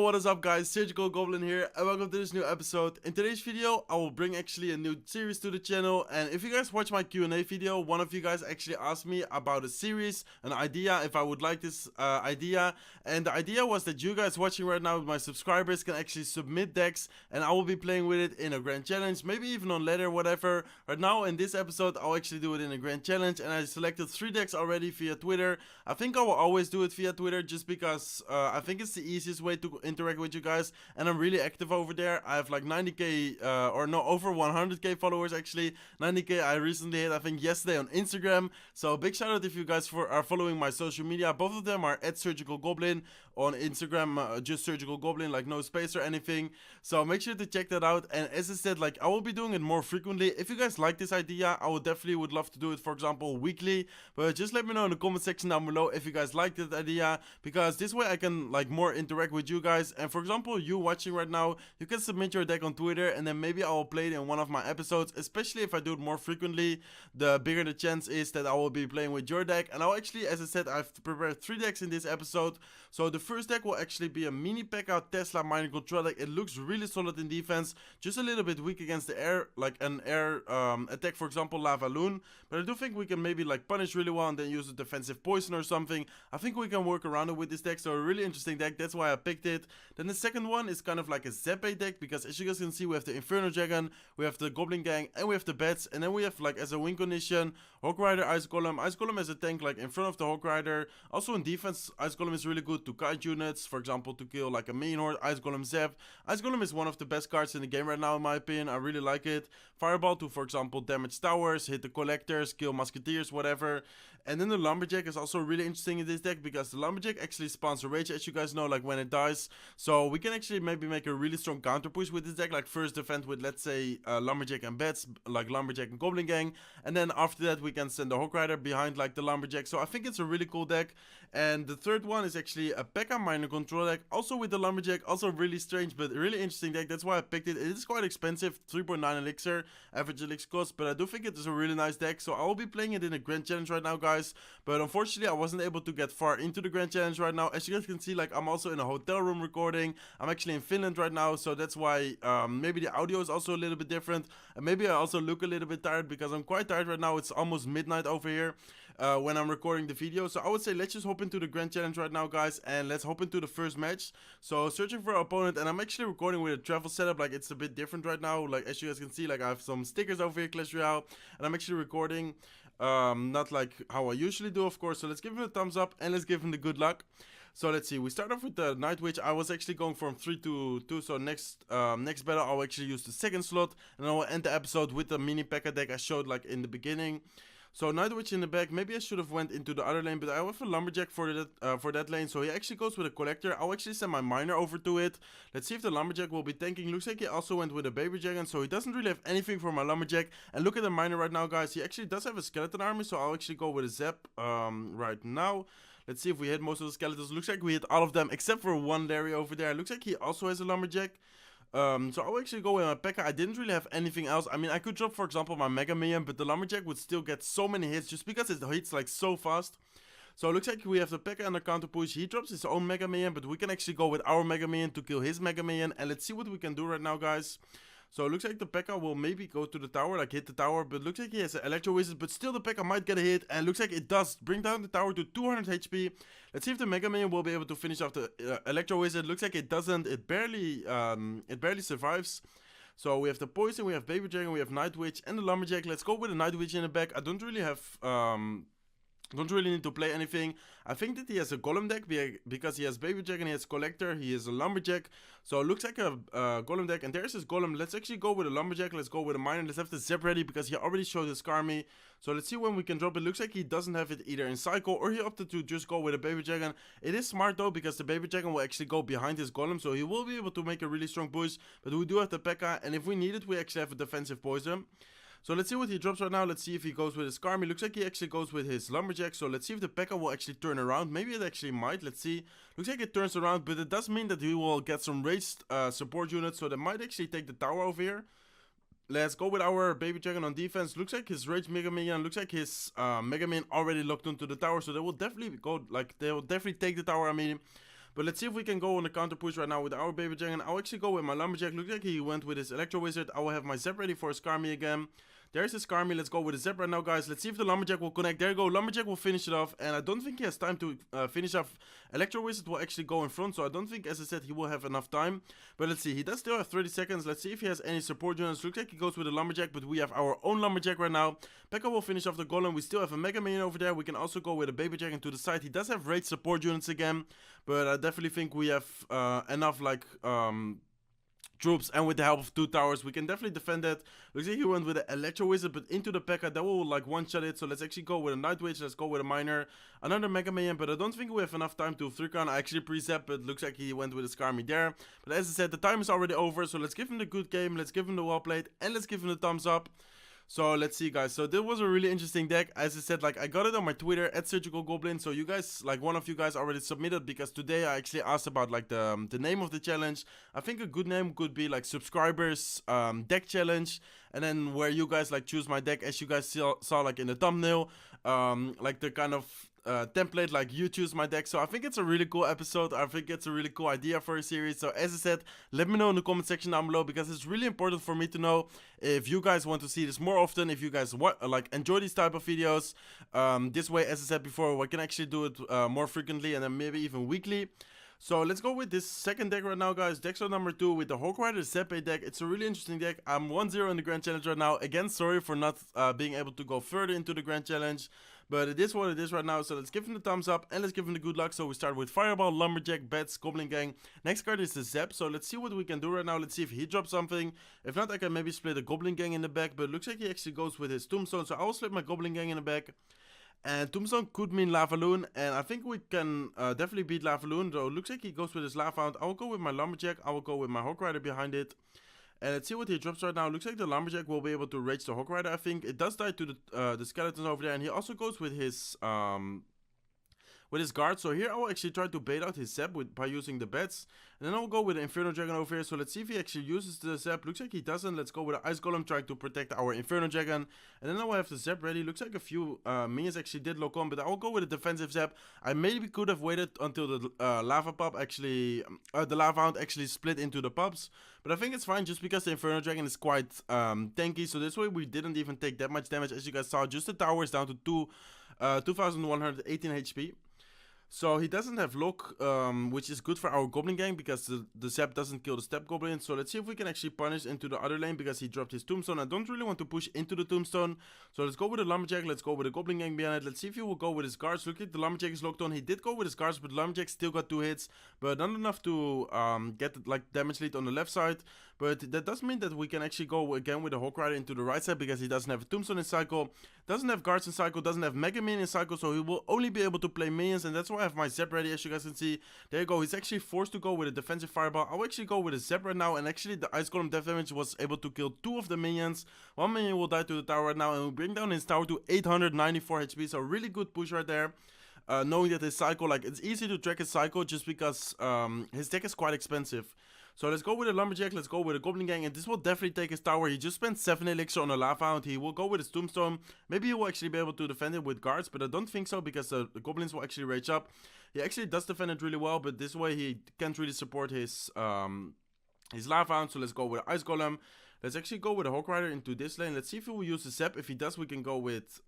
what is up guys, SurgicalGoblin here and welcome to this new episode. In today's video I will bring actually a new series to the channel, and if you guys watch my Q&A video, one of you guys actually asked me about a series, an idea, if I would like this idea, and the idea was that you guys watching right now with my subscribers can actually submit decks and I will be playing with it in a grand challenge, maybe even on ladder, whatever. Right now in this episode I'll actually do it in a grand challenge, and I selected 3 decks already via Twitter. I think I will always do it via Twitter just because I think it's the easiest way to interact with you guys, and I'm really active over there. I have like 90k over 100k followers actually. 90k I recently hit, I think yesterday, on Instagram. So big shout out if you guys are following my social media. Both of them are at SurgicalGoblin on Instagram, just SurgicalGoblin, like no space or anything. So make sure to check that out. And as I said, like I will be doing it more frequently. If you guys like this idea, I would definitely would love to do it, for example, weekly. But just let me know in the comment section down below if you guys like that idea, because this way I can like more interact with you guys. And for example, you watching right now, you can submit your deck on Twitter and then maybe I will play it in one of my episodes. Especially if I do it more frequently, the bigger the chance is that I will be playing with your deck. And I'll actually, as I said, I've prepared 3 decks in this episode. So the first deck will actually be a mini P.E.K.K.A. Tesla Mind Control deck. It looks really solid in defense, just a little bit weak against the air, like an air attack, for example Lava Loon. But I do think we can maybe like punish really well and then use a defensive poison or something. I think we can work around it with this deck, so a really interesting deck, that's why I picked it. Then the second one is kind of like a Zeppe deck, because as you guys can see, we have the Inferno Dragon, we have the Goblin Gang, and we have the Bats. And then we have like as a win condition, Hawk Rider, Ice Golem. Ice Golem as a tank like in front of the Hawk Rider. Also in defense, Ice Golem is really good to kite units, for example to kill like a main horde. Ice Golem Zap. Ice Golem is one of the best cards in the game right now in my opinion, I really like it. Fireball to, for example, damage towers, hit the collectors, kill musketeers, whatever. And then the Lumberjack is also really interesting in this deck, because the Lumberjack actually spawns a rage, as you guys know, like when it dies. So we can actually maybe make a really strong counter push with this deck, like first defend with, let's say, Lumberjack and Bats, like Lumberjack and Goblin Gang. And then after that we can send the Hawk Rider behind like the Lumberjack. So I think it's a really cool deck. And the third one is actually a P.E.K.K.A. minor control deck, also with the Lumberjack. Also really strange but really interesting deck, that's why I picked it. It is quite expensive, 3.9 elixir average elixir cost, but I do think it is a really nice deck. So I will be playing it in a grand challenge right now guys, but unfortunately I wasn't able to get far into the grand challenge right now. As you guys can see, like I'm also in a hotel room recording. I'm actually in Finland right now, so that's why maybe the audio is also a little bit different, and maybe I also look a little bit tired because I'm quite tired right now. It's almost midnight over here when I'm recording the video. So I would say let's just hop into the grand challenge right now guys, and let's hop into the first match. So searching for an opponent, and I'm actually recording with a travel setup, like it's a bit different right now. Like as you guys can see, like I have some stickers over here, Clash Royale, and I'm actually recording not like how I usually do, of course. So let's give him a thumbs up and let's give him the good luck. So let's see, we start off with the Night Witch. I was actually going from 3 to 2, so next battle I'll actually use the second slot, and I will end the episode with the mini P.E.K.K.A. deck I showed like in the beginning. So Night Witch in the back, maybe I should have went into the other lane, but I have a Lumberjack for that lane, so he actually goes with a Collector. I'll actually send my Miner over to it. Let's see if the Lumberjack will be tanking. Looks like he also went with a Baby Dragon, so he doesn't really have anything for my Lumberjack. And look at the Miner right now guys, he actually does have a Skeleton Army, so I'll actually go with a Zap right now. Let's see if we hit most of the skeletons. Looks like we hit all of them except for one Larry over there. Looks like he also has a Lumberjack. So I'll actually go with my P.E.K.K.A. I didn't really have anything else. I mean, I could drop, for example, my Mega Minion, but the Lumberjack would still get so many hits just because it hits like so fast. So it looks like we have the P.E.K.K.A. under counter push. He drops his own Mega Minion, but we can actually go with our Mega Minion to kill his Mega Minion. And let's see what we can do right now, guys. So it looks like the P.E.K.K.A. will maybe go to the tower, like hit the tower, but looks like he has an Electro Wizard, but still the P.E.K.K.A. might get a hit, and looks like it does bring down the tower to 200 HP. Let's see if the Mega Minion will be able to finish off the Electro Wizard. Looks like it doesn't, it barely survives. So we have the Poison, we have Baby Dragon, we have Night Witch, and the Lumberjack. Let's go with the Night Witch in the back. I don't really have don't really need to play anything. I think that he has a Golem deck because he has Baby Dragon, he has Collector, he has a Lumberjack. So it looks like a Golem deck, and there's his Golem. Let's actually go with a Lumberjack, let's go with a Miner. Let's have the Zap ready because he already showed his Karmi. So let's see when we can drop it. Looks like he doesn't have it either in Cycle, or he opted to just go with a Baby Dragon. It is smart though, because the Baby Dragon will actually go behind his Golem, so he will be able to make a really strong push. But we do have the P.E.K.K.A, and if we need it, we actually have a defensive poison. So let's see what he drops right now. Let's see if he goes with his Karmi. Looks like he actually goes with his Lumberjack. So let's see if the P.E.K.K.A. will actually turn around. Maybe it actually might. Let's see. Looks like it turns around, but it does mean that he will get some ranged support units. So that might actually take the tower over here. Let's go with our Baby Dragon on defense. Looks like his Rage Mega Minion. Looks like his Mega Minion already locked onto the tower. So they will definitely go, like, they will definitely take the tower, I mean. But let's see if we can go on the counter push right now with our baby dragon. I'll actually go with my lumberjack. Looks like he went with his electro wizard. I will have my zap ready for a Skarmy again. There's his Skarmy. Let's go with the zap right now, guys. Let's see if the lumberjack will connect. There you go. Lumberjack will finish it off, and I don't think he has time to finish off. Electro wizard will actually go in front, so I don't think, as I said, he will have enough time. But let's see. He does still have 30 seconds. Let's see if he has any support units. Looks like he goes with the lumberjack, but we have our own lumberjack right now. Pekka will finish off the golem. We still have a mega minion over there. We can also go with a baby dragon to the side. He does have rage support units again, but I definitely think we have enough troops, and with the help of 2 towers we can definitely defend that. Looks like he went with the electro wizard, but into the Pekka that will like one-shot it. So let's actually go with a night witch. Let's go with a miner, another mega minion, but I don't think we have enough time to 3-crown. I actually pre-zap, but looks like he went with a Skarmy there. But as I said, the time is already over, so let's give him the good game, let's give him the well played, and let's give him the thumbs up. So let's see, guys. So this was a really interesting deck. As I said, like, I got it on my Twitter at SurgicalGoblin. So you guys, like, one of you guys already submitted, because today I actually asked about like the name of the challenge. I think a good name could be like subscribers deck challenge, and then where you guys like choose my deck, as you guys saw like in the thumbnail, like the kind of template, like you choose my deck. So I think it's a really cool episode. I think it's a really cool idea for a series. So as I said, let me know in the comment section down below, because it's really important for me to know if you guys want to see this more often, if you guys like enjoy these type of videos. This way, as I said before, we can actually do it more frequently, and then maybe even weekly. So let's go with this second deck right now, guys. Deck slot number 2 with the Hawk Rider Zeppe deck. It's a really interesting deck. I'm 1-0 in the Grand Challenge right now. Again, sorry for not being able to go further into the Grand Challenge, but it is what it is right now. So let's give him the thumbs up, and let's give him the good luck. So we start with Fireball, Lumberjack, Bats, Goblin Gang. Next card is the Zap. So let's see what we can do right now. Let's see if he drops something. If not, I can maybe split a Goblin Gang in the back, but it looks like he actually goes with his Tombstone. So I will split my Goblin Gang in the back. And Tombstone could mean Lavaloon, and I think we can definitely beat Lavaloon, though it looks like he goes with his Lava Hound. I will go with my Lumberjack, I will go with my Hawk Rider behind it. And let's see what he drops right now. Looks like the Lumberjack will be able to rage the Hawk Rider, I think. It does die to the skeletons over there, and he also goes with his guard. So here I will actually try to bait out his Zap by using the bats. And then I will go with the Inferno Dragon over here. So let's see if he actually uses the Zap. Looks like he doesn't. Let's go with the Ice Golem, trying to protect our Inferno Dragon. And then I will have the Zap ready. Looks like a few minions actually did lock on, but I will go with a defensive Zap. I maybe could have waited until the Lava Pup actually, the Lava Hound actually split into the pups. But I think it's fine, just because the Inferno Dragon is quite tanky. So this way we didn't even take that much damage. As you guys saw, just the tower is down to 2,118 HP. So he doesn't have lock, which is good for our Goblin Gang, because the Zap doesn't kill the Step Goblin. So let's see if we can actually punish into the other lane, because he dropped his Tombstone. I don't really want to push into the Tombstone. So let's go with the Lumberjack, let's go with the Goblin Gang behind it. Let's see if he will go with his guards. Look at the Lumberjack is locked on. He did go with his guards, but Lumberjack still got 2 hits, but not enough to get like damage lead on the left side. But that does mean that we can actually go again with the Hawk Rider into the right side, because he doesn't have a Tombstone in cycle, doesn't have guards in cycle, doesn't have Mega Minion in cycle, so he will only be able to play minions. And that's why I have my Zap ready, as you guys can see. There you go. He's actually forced to go with a defensive Fireball. I'll actually go with a Zap right now, and actually the Ice Golem death damage was able to kill 2 of the minions. 1 minion will die to the tower right now, and we bring down his tower to 894 HP. So really good push right there. Knowing that his cycle, like, it's easy to track his cycle, just because his deck is quite expensive. So let's go with a Lumberjack, let's go with a Goblin Gang, and this will definitely take his tower. He just spent 7 elixir on a Lava Hound. He will go with his Tombstone. Maybe he will actually be able to defend it with guards, but I don't think so, because the Goblins will actually rage up. He actually does defend it really well, but this way he can't really support his Lava Hound. So let's go with Ice Golem. Let's actually go with a Hawk Rider into this lane. Let's see if he will use the Zap. If he does, we can go with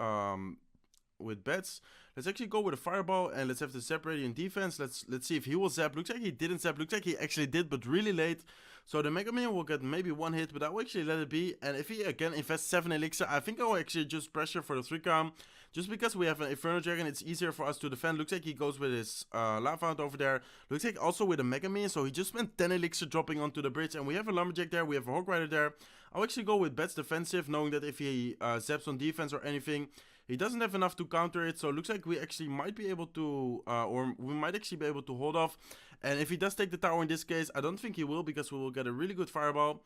bats. Let's actually go with a Fireball, and let's have the Zap ready in defense. Let's see if he will Zap. Looks like he didn't Zap. Looks like he actually did, but really late. So the Mega Minion will get maybe 1 hit, but I will actually let it be. And if he again invests 7 elixir, I think I will actually just pressure for the 3-count. Just because we have an Inferno Dragon, it's easier for us to defend. Looks like he goes with his Lava Hound over there. Looks like also with a Mega Minion, so he just spent 10 elixir dropping onto the bridge. And we have a Lumberjack there, we have a Hawk Rider there. I'll actually go with Bats defensive, knowing that if he zaps on defense or anything, he doesn't have enough to counter it. So it looks like we actually might be able to, or we might actually be able to hold off. And if he does take the tower in this case, I don't think he will, because we will get a really good Fireball.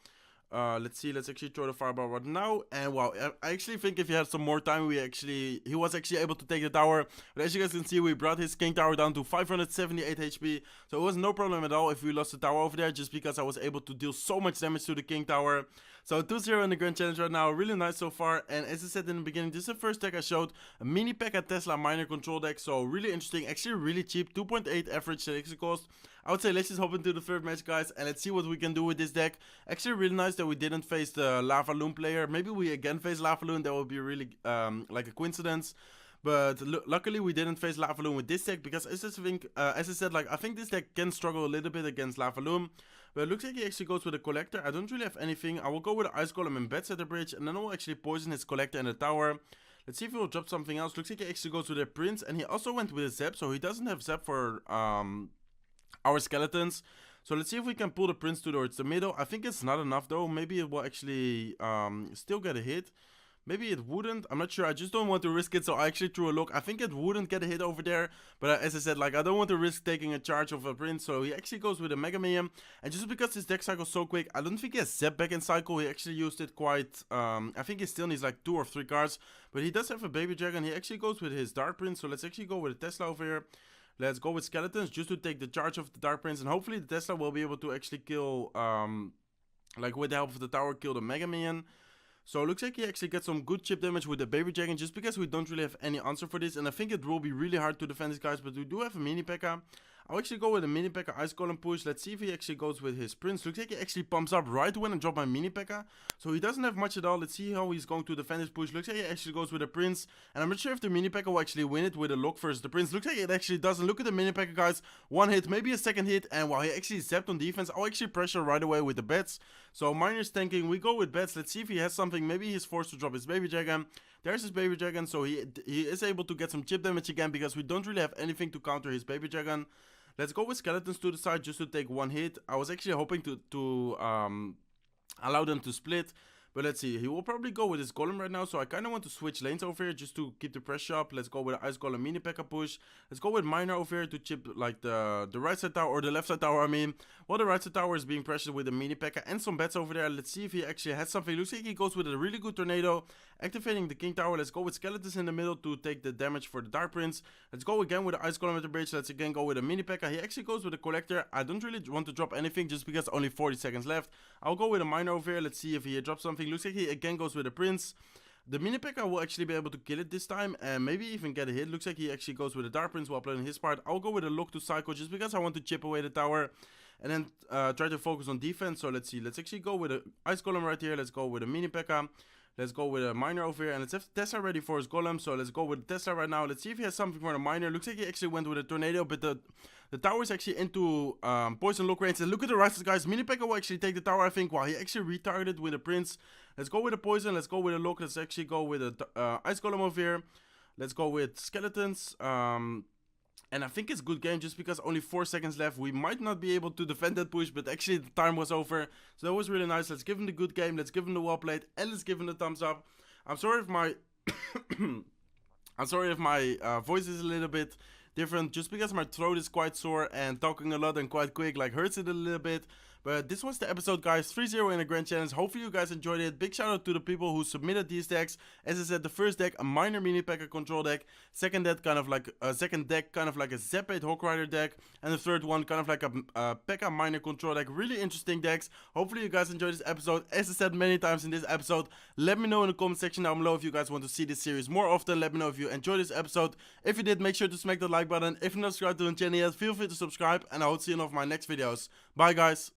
Let's see, let's actually throw the Fireball right now. And wow, I actually think if he had some more time, he was actually able to take the tower. But as you guys can see, we brought his King Tower down to 578 HP. So it was no problem at all if we lost the tower over there, just because I was able to deal so much damage to the King Tower. So 2-0 in the Grand Challenge right now, really nice so far. And as I said in the beginning, this is the first deck I showed, a mini pack at Tesla minor control deck. So really interesting, actually really cheap, 2.8 average elixir cost. I would say let's just hop into the third match, guys, and let's see what we can do with this deck. Actually really nice that we didn't face the Lava Loon player. Maybe we again face Lava Loon, that would be really like a coincidence. But luckily we didn't face Lava Loon with this deck, because as I said, like I think this deck can struggle a little bit against Lava Loon. But it looks like he actually goes with a collector. I don't really have anything. I will go with an Ice Golem and Bats at the bridge, and then I will actually poison his collector in the tower. Let's see if he will drop something else. Looks like he actually goes with a Prince, and he also went with a Zap, so he doesn't have Zap for our skeletons. So let's see if we can pull the Prince towards the middle. I think it's not enough though. Maybe it will actually still get a hit. Maybe it wouldn't. I'm not sure. I just don't want to risk it. So I actually threw a look. I think it wouldn't get a hit over there. But as I said, like I don't want to risk taking a charge of a Prince. So he actually goes with a Mega Minion. And just because his deck cycle is so quick, I don't think he has Zap back in cycle. He actually used it quite. I think he still needs like 2 or 3 cards. But he does have a Baby Dragon. He actually goes with his Dark Prince. So let's actually go with a Tesla over here. Let's go with Skeletons just to take the charge of the Dark Prince. And hopefully the Tesla will be able to actually kill, like with the help of the tower, kill the Mega Minion. So it looks like he actually gets some good chip damage with the Baby Dragon, just because we don't really have any answer for this. And I think it will be really hard to defend these guys, but we do have a mini P.E.K.K.A. I'll actually go with a mini P.E.K.K.A Ice Golem push. Let's see if he actually goes with his Prince. Looks like he actually pumps up right when I drop my mini P.E.K.K.A. So he doesn't have much at all. Let's see how he's going to defend his push. Looks like he actually goes with a Prince. And I'm not sure if the mini P.E.K.K.A will actually win it with a lock versus the Prince. Looks like it actually doesn't. Look at the mini P.E.K.K.A, guys. 1 hit, maybe a second hit. And while he actually zapped on defense, I'll actually pressure right away with the bats. So Miner's tanking. We go with bats. Let's see if he has something. Maybe he's forced to drop his Baby Dragon. There's his Baby Dragon. So he is able to get some chip damage again, because we don't really have anything to counter his Baby Dragon. Let's go with Skeletons to the side just to take 1 hit. I was actually hoping to allow them to split. But let's see. He will probably go with his Golem right now. So I kind of want to switch lanes over here just to keep the pressure up. Let's go with Ice Golem mini P.E.K.K.A push. Let's go with Miner over here to chip like the right side tower, or the left side tower, I mean. Well, the right side tower is being pressured with the mini P.E.K.K.A and some bats over there. Let's see if he actually has something. Looks like he goes with a really good Tornado, activating the King Tower. Let's go with Skeletons in the middle to take the damage for the Dark Prince. Let's go again with the Ice Golem at the bridge. Let's again go with a mini P.E.K.K.A. He actually goes with a Collector. I don't really want to drop anything just because only 40 seconds left. I'll go with a Miner over here. Let's see if he drops something. Looks like he again goes with a Prince. The mini P.E.K.K.A will actually be able to kill it this time and maybe even get a hit. Looks like he actually goes with a Dark Prince while playing his part. I'll go with a lock to cycle just because I want to chip away the tower and then try to focus on defense. So let's see. Let's actually go with a Ice Golem right here. Let's go with a mini P.E.K.K.A. Let's go with a Miner over here, and let's have Tesla ready for his Golem. So let's go with Tesla right now. Let's see if he has something for the Miner. Looks like he actually went with a Tornado, but the tower is actually into poison lock range. And look at the rest, guys. Mini P.E.K.K.A will actually take the tower, I think, while he actually retargeted with a Prince. Let's go with a poison. Let's go with a lock. Let's actually go with a Ice Golem over here. Let's go with Skeletons. And I think it's a good game just because only 4 seconds left. We might not be able to defend that push, but actually the time was over. So that was really nice. Let's give him the good game. Let's give him the well played, and let's give him the thumbs up. I'm sorry if my voice is a little bit different, just because my throat is quite sore and talking a lot and quite quick, like hurts it a little bit. But this was the episode, guys. 3-0 in the Grand Challenge. Hopefully you guys enjoyed it. Big shout out to the people who submitted these decks. As I said, the first deck, a minor mini P.E.K.K.A control deck. Second deck, kind of like a Zap8 Hawk Rider deck. And the third one, kind of like a P.E.K.K.A minor control deck. Really interesting decks. Hopefully you guys enjoyed this episode. As I said many times in this episode, let me know in the comment section down below if you guys want to see this series more often. Let me know if you enjoyed this episode. If you did, make sure to smack the like button. If you're not subscribed to the channel yet, feel free to subscribe. And I will see you in one of my next videos. Bye, guys.